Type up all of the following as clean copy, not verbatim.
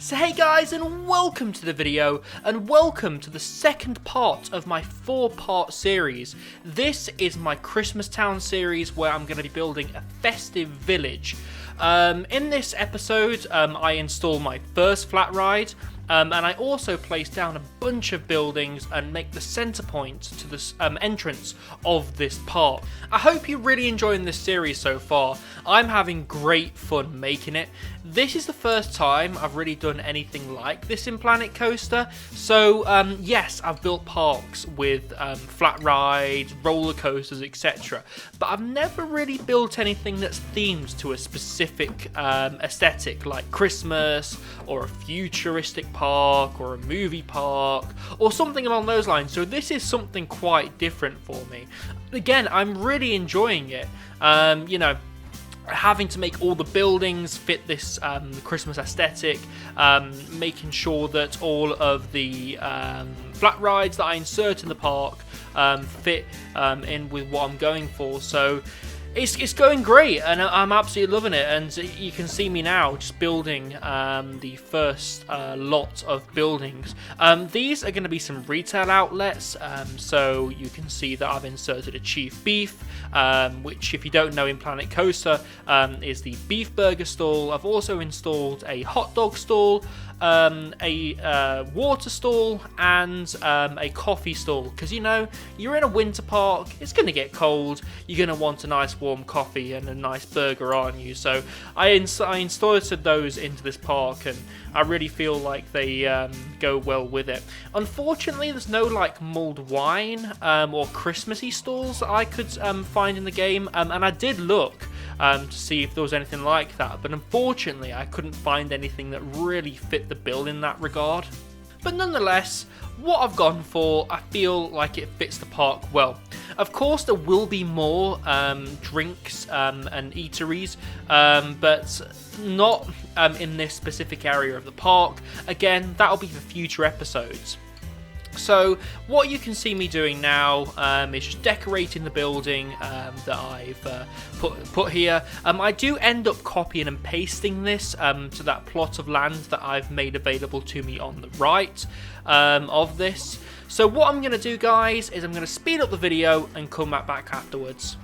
So hey guys, and welcome to the video, and welcome to the second part of my 4-part series. This is my Christmas Town series where I'm going to be building a festive village. In this episode, I install my first flat ride, and I also place down a bunch of buildings and make the centre point to the entrance of this park. I hope you're really enjoying this series so far. I'm having great fun making it. This is the first time I've really done anything like this in Planet Coaster. So yes, I've built parks with flat rides, roller coasters, etc. But I've never really built anything that's themed to a specific aesthetic like Christmas or a futuristic park or a movie park or something along those lines. So this is something quite different for me. Again, I'm really enjoying it. Having to make all the buildings fit this Christmas aesthetic, making sure that all of the flat rides that I insert in the park fit in with what I'm going for. So it's going great, and I'm absolutely loving it. And you can see me now just building the first lot of buildings. These are going to be some retail outlets, so you can see that I've inserted a Chief Beef, which, if you don't know, in Planet Coaster is the beef burger stall. I've also installed a hot dog stall, a water stall, and a coffee stall, because you're in a winter park, it's going to get cold, you're going to want a nice warm coffee and a nice burger, aren't you? So I inserted those into this park, and I really feel like they go well with it. Unfortunately, there's no like mulled wine or Christmassy stalls that I could find in the game, and I did look to see if there was anything like that, but unfortunately I couldn't find anything that really fit the bill in that regard. But nonetheless, what I've gone for, I feel like it fits the park well. Of course, there will be more drinks and eateries, but not in this specific area of the park. Again, that'll be for future episodes. So what you can see me doing now is just decorating the building that I've put here. I do end up copying and pasting this to that plot of land that I've made available to me on the right of this. So what I'm going to do, guys, is I'm going to speed up the video and come back afterwards.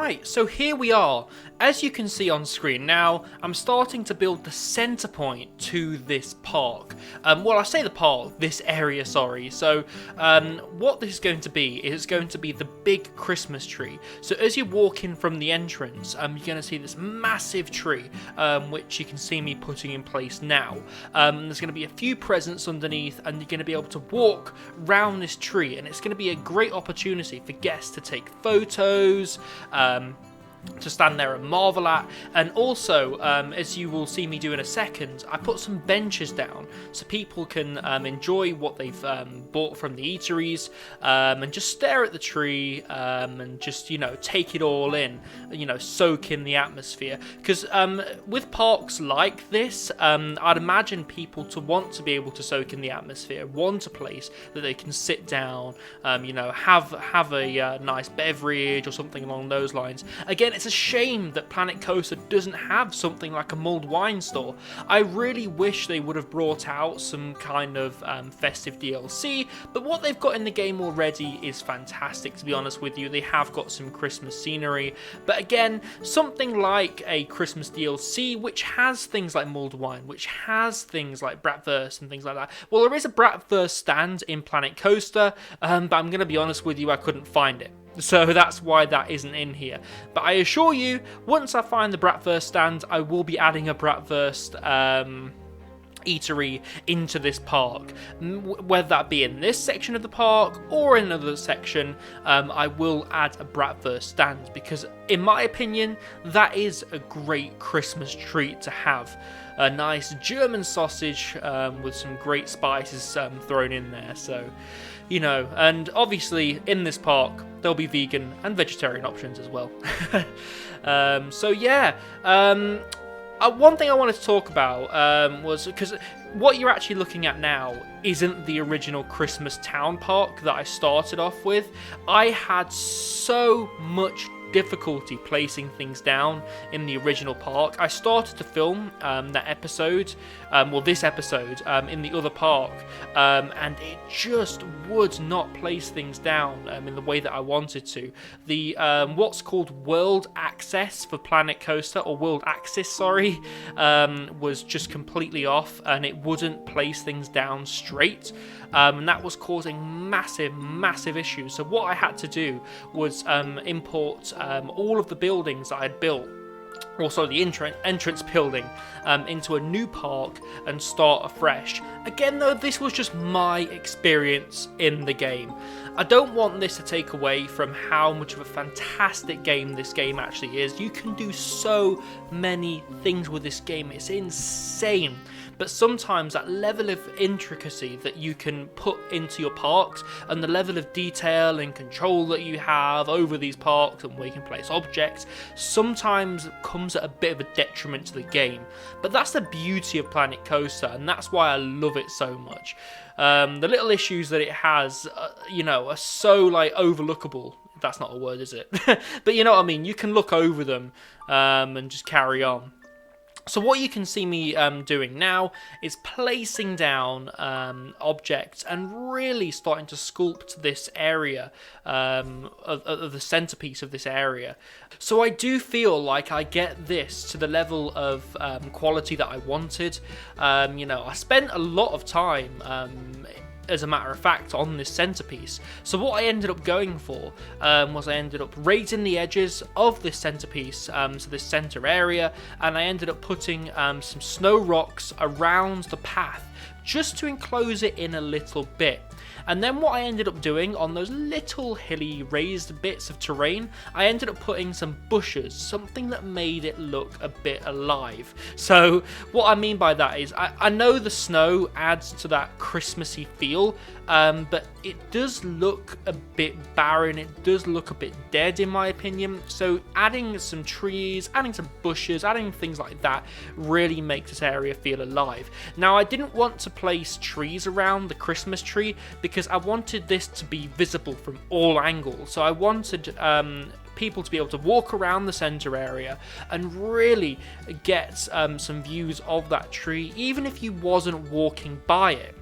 Right, so here we are. As you can see on screen now, I'm starting to build the center point to this park. Well, I say the park, this area, sorry. So what this is going to be is going to be the big Christmas tree. So as you walk in from the entrance, you're going to see this massive tree, which you can see me putting in place now. There's going to be a few presents underneath, and you're going to be able to walk round this tree, and it's going to be a great opportunity for guests to take photos, to stand there and marvel at. And also, as you will see me do in a second, I put some benches down so people can enjoy what they've bought from the eateries, and just stare at the tree, and just, you know, take it all in, you know, soak in the atmosphere. Because with parks like this, I'd imagine people to want to be able to soak in the atmosphere, want a place that they can sit down, you know, have a nice beverage or something along those lines. Again, it's a shame that Planet Coaster doesn't have something like a mulled wine store. I really wish they would have brought out some kind of festive DLC, but what they've got in the game already is fantastic, to be honest with you. They have got some Christmas scenery, but again, something like a Christmas DLC which has things like mulled wine, which has things like bratwurst and things like that. Well, there is a bratwurst stand in Planet Coaster, but I'm going to be honest with you, I couldn't find it. So that's why that isn't in here. But I assure you, once I find the bratwurst stand, I will be adding a bratwurst eatery into this park. Whether that be in this section of the park or in another section, I will add a bratwurst stand, because in my opinion, that is a great Christmas treat to have. A nice German sausage with some great spices thrown in there. So, you know, and obviously in this park there'll be vegan and vegetarian options as well. So yeah, one thing I wanted to talk about was, because what you're actually looking at now isn't the original Christmas Town Park that I started off with. I had so much difficulty placing things down in the original park. I started to film that episode, this episode, in the other park, and it just would not place things down in the way that I wanted to. The what's called World Access for Planet Coaster, or World Axis, sorry, was just completely off, and it wouldn't place things down straight. And that was causing massive issues. So what I had to do was import all of the buildings that I had built, also the entrance building, into a new park and start afresh. Again though, this was just my experience in the game. I don't want this to take away from how much of a fantastic game this game actually is. You can do so many things with this game, it's insane. But sometimes that level of intricacy that you can put into your parks, and the level of detail and control that you have over these parks and where you can place objects, sometimes comes at a bit of a detriment to the game. But that's the beauty of Planet Coaster, and that's why I love it so much. The little issues that it has, you know, are so like overlookable. That's not a word, is it? But you know what I mean. You can look over them and just carry on. So what you can see me doing now is placing down objects and really starting to sculpt this area of the centerpiece of this area. So I do feel like I get this to the level of quality that I wanted. You know, I spent a lot of time as a matter of fact, on this centerpiece. So what I ended up going for was I ended up raising the edges of this centerpiece, so this center area, and I ended up putting some snow rocks around the path just to enclose it in a little bit. And then what I ended up doing on those little hilly raised bits of terrain, I ended up putting some bushes, something that made it look a bit alive. So what I mean by that is, I know the snow adds to that Christmassy feel, but it does look a bit barren, it does look a bit dead in my opinion. So adding some trees, adding some bushes, adding things like that really makes this area feel alive. Now I didn't want to place trees around the Christmas tree because I wanted this to be visible from all angles. So I wanted people to be able to walk around the center area and really get some views of that tree, even if you wasn't walking by it.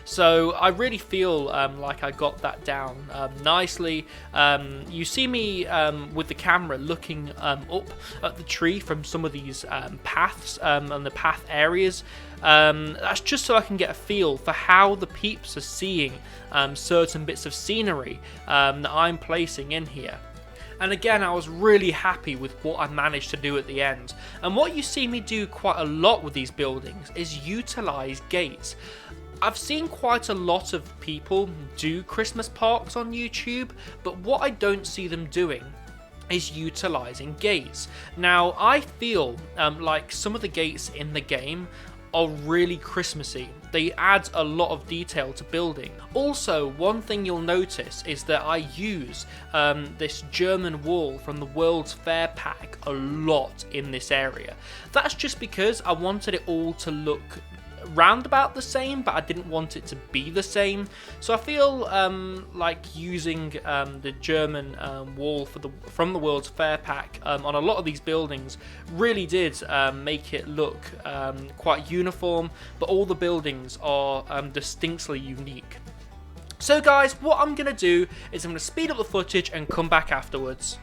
So I really feel like I got that down nicely. You see me with the camera looking up at the tree from some of these paths and the path areas. That's just so I can get a feel for how the peeps are seeing certain bits of scenery that I'm placing in here. And again, I was really happy with what I managed to do at the end. And what you see me do quite a lot with these buildings is utilize gates. I've seen quite a lot of people do Christmas parks on YouTube, but what I don't see them doing is utilizing gates. Now, I feel like some of the gates in the game are really Christmassy. They add a lot of detail to building. Also, one thing you'll notice is that I use this German wall from the World's Fair pack a lot in this area. That's just because I wanted it all to look round about the same, but I didn't want it to be the same. So I feel like using the German wall from the World's Fair pack on a lot of these buildings really did make it look quite uniform, but all the buildings are distinctly unique. So guys, what I'm going to do is I'm going to speed up the footage and come back afterwards.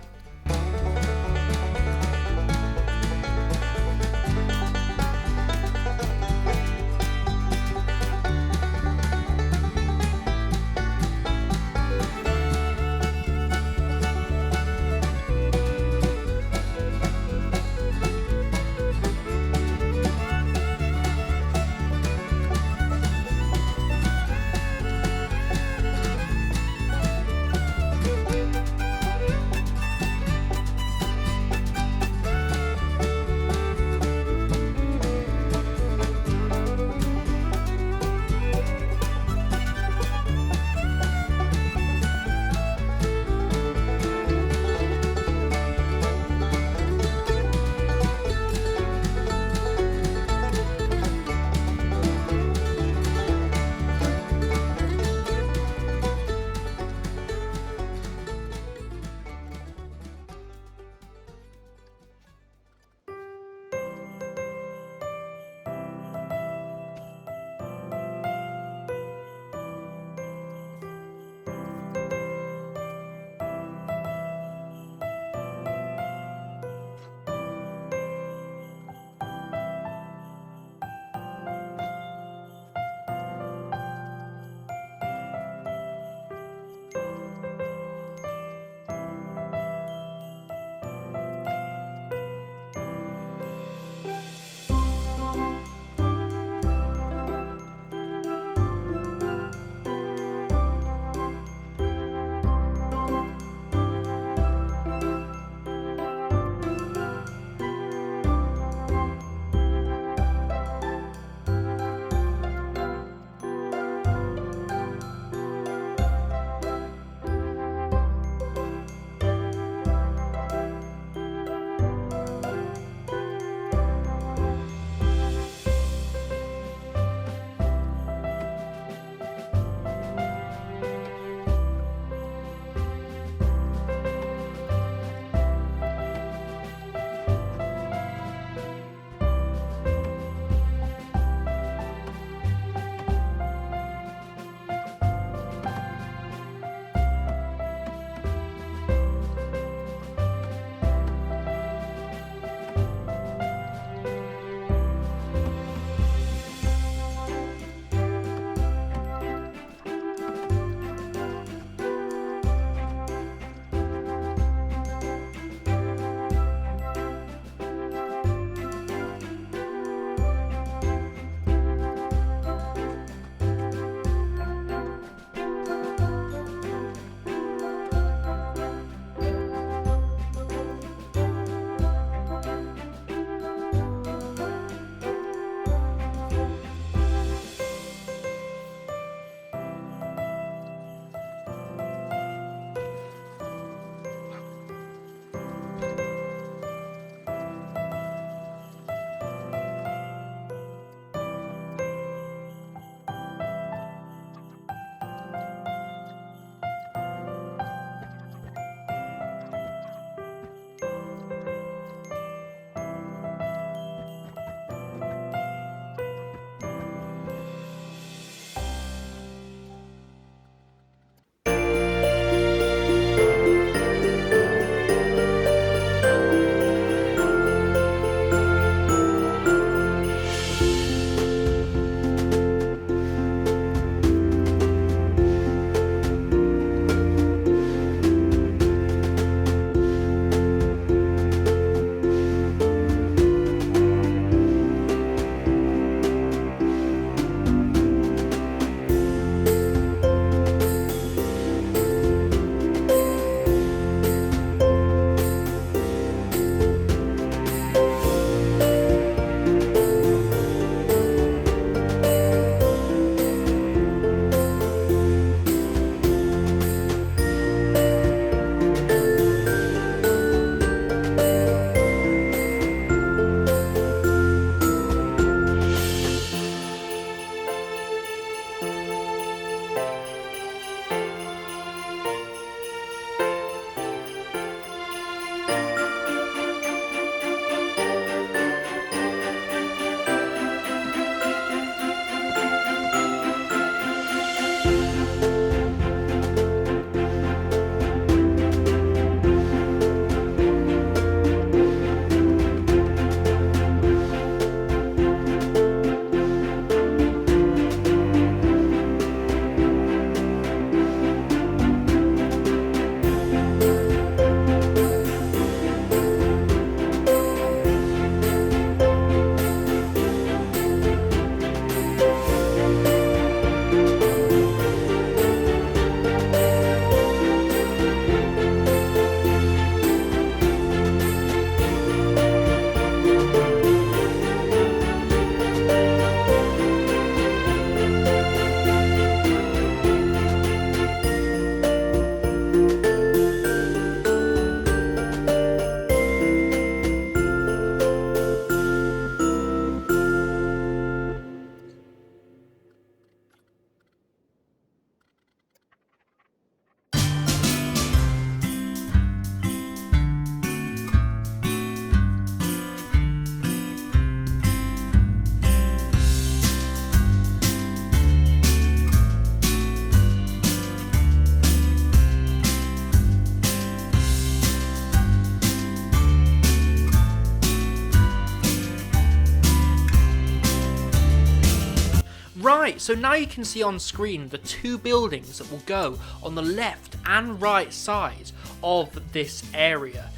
Right, so now you can see on screen the two buildings that will go on the left and right side of this area.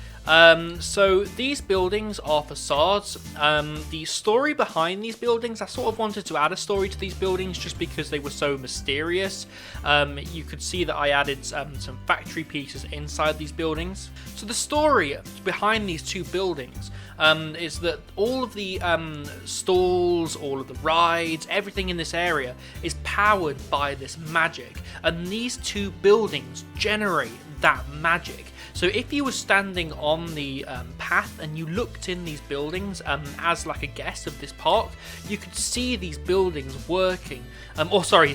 So these buildings are facades. The story behind these buildings, I sort of wanted to add a story to these buildings just because they were so mysterious. You could see that I added some factory pieces inside these buildings. So the story behind these two buildings is that all of the stalls, all of the rides, everything in this area is powered by this magic, and these two buildings generate that magic. So if you were standing on the path and you looked in these buildings as like a guest of this park, you could see these buildings working,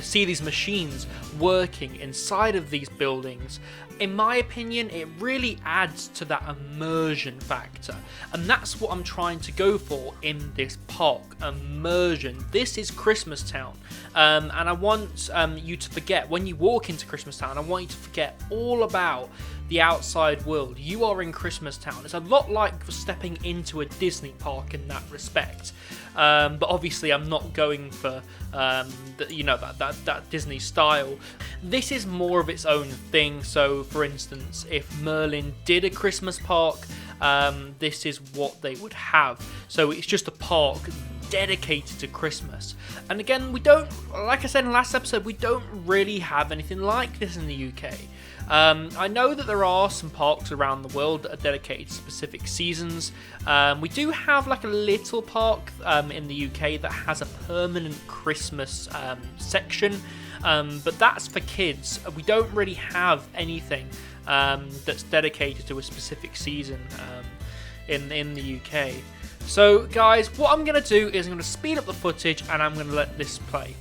see these machines working inside of these buildings. In my opinion, it really adds to that immersion factor, and that's what I'm trying to go for in this park. Immersion. This is Christmas Town, and I want you to forget, when you walk into Christmas Town, I want you to forget all about the outside world. You are in Christmas Town. It's a lot like stepping into a Disney park in that respect, but obviously I'm not going for that Disney style. This is more of its own thing. So for instance, if Merlin did a Christmas park, this is what they would have. So it's just a park dedicated to Christmas. And again, we don't, like I said in the last episode, we don't really have anything like this in the UK. I know that there are some parks around the world that are dedicated to specific seasons. We do have like a little park in the UK that has a permanent Christmas section, but that's for kids. We don't really have anything that's dedicated to a specific season in the UK. So guys, what I'm going to do is I'm going to speed up the footage and I'm going to let this play.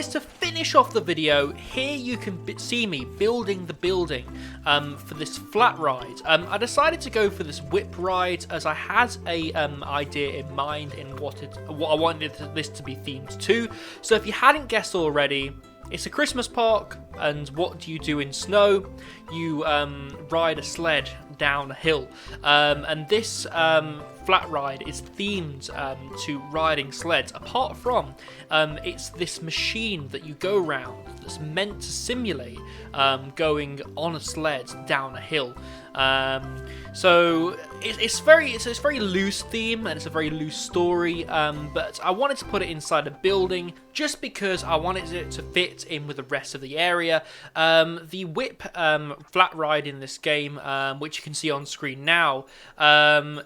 to finish off the video, here you can see me building the building for this flat ride. I decided to go for this whip ride as I had a idea in mind in what I wanted this to be themed to. So if you hadn't guessed already, it's a Christmas park, and what do you do in snow? You ride a sled down a hill, and this flat ride is themed to riding sleds. Apart from it's this machine that you go around that's meant to simulate going on a sled down a hill. So it's a very loose theme, and it's a very loose story, but I wanted to put it inside a building just because I wanted it to fit in with the rest of the area. The whip flat ride in this game, which you can see on screen now,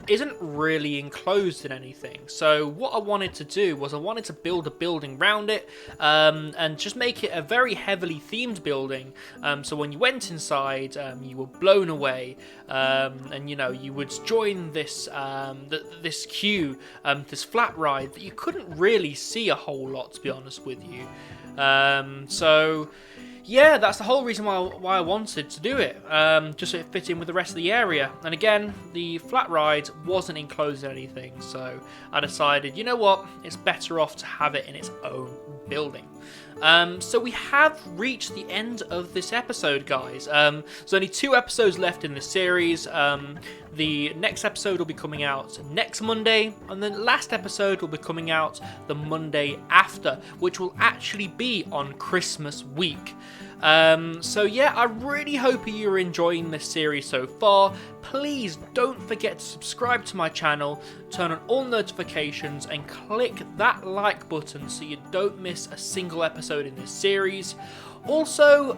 isn't really enclosed in anything. So what I wanted to do was I wanted to build a building around it, and just make it a very heavily themed building. So when you went inside, you were blown away, and you know, you would join this this queue, this flat ride that you couldn't really see a whole lot, to be honest with you. So yeah, that's the whole reason why I wanted to do it, just so it fit in with the rest of the area. And again, the flat ride wasn't enclosed in anything, so I decided, you know what, it's better off to have it in its own building. So we have reached the end of this episode, guys. There's only 2 episodes left in the series. The next episode will be coming out next Monday, and the last episode will be coming out the Monday after, which will actually be on Christmas week. So yeah, I really hope you're enjoying this series so far. Please don't forget to subscribe to my channel, turn on all notifications, and click that like button so you don't miss a single episode in this series. Also,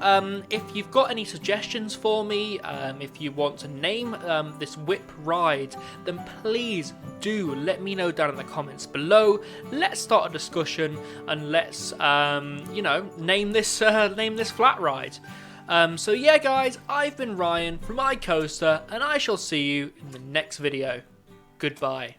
if you've got any suggestions for me, if you want to name this whip ride, then please do let me know down in the comments below. Let's start a discussion, and let's you know, name this flat ride. So yeah, guys, I've been Ryan from iCoaster, and I shall see you in the next video. Goodbye.